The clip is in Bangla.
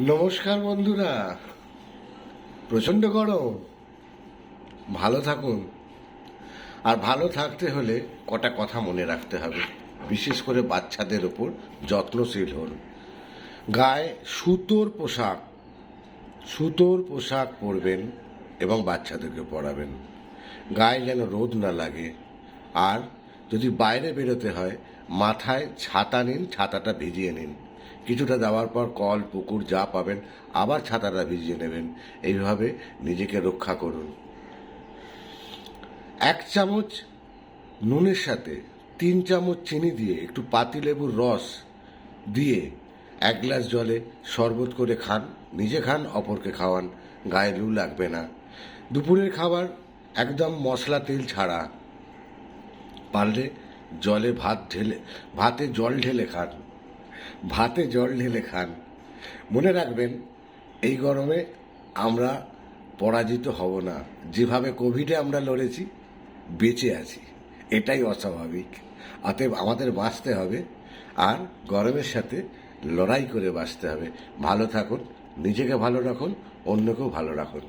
নমস্কার বন্ধুরা। প্রচণ্ড গরম, ভালো থাকুন। আর ভালো থাকতে হলে কটা কথা মনে রাখতে হবে, বিশেষ করে বাচ্চাদের ওপর যত্নশীল হন। গায়ে সুতোর পোশাক পরবেন এবং বাচ্চাদেরকে পরাবেন। গায়ে যেন রোদ না লাগে। আর যদি বাইরে বেরোতে হয়, মাথায় ছাতা নিন, ছাতাটা ভিজিয়ে নিন। কিছুটা যাওয়ার পর কল পুকুর যা পাবেন আবার ছাতাটা ভিজিয়ে নেবেন। এইভাবে নিজেকে রক্ষা করুন। 1 চামচ নুনের সাথে 3 চামচ চিনি দিয়ে একটু পাতিলেবুর রস দিয়ে 1 গ্লাস জলে শরবত করে খান। নিজে খান, অপরকে খাওয়ান, গায়ে লু লাগবে না। দুপুরের খাবার একদম মশলা তেল ছাড়া। পারলে ভাতে জল ঢেলে খান। মনে রাখবেন, এই গরমে আমরা পরাজিত হব না। যেভাবে কোভিডে আমরা লড়েছি, বেঁচে আছি, এটাই অস্বাভাবিক। অতএব আমাদের বাঁচতে হবে, আর গরমের সাথে লড়াই করে বাঁচতে হবে। ভালো থাকুন, নিজেকে ভালো রাখুন, অন্যকেও ভালো রাখুন।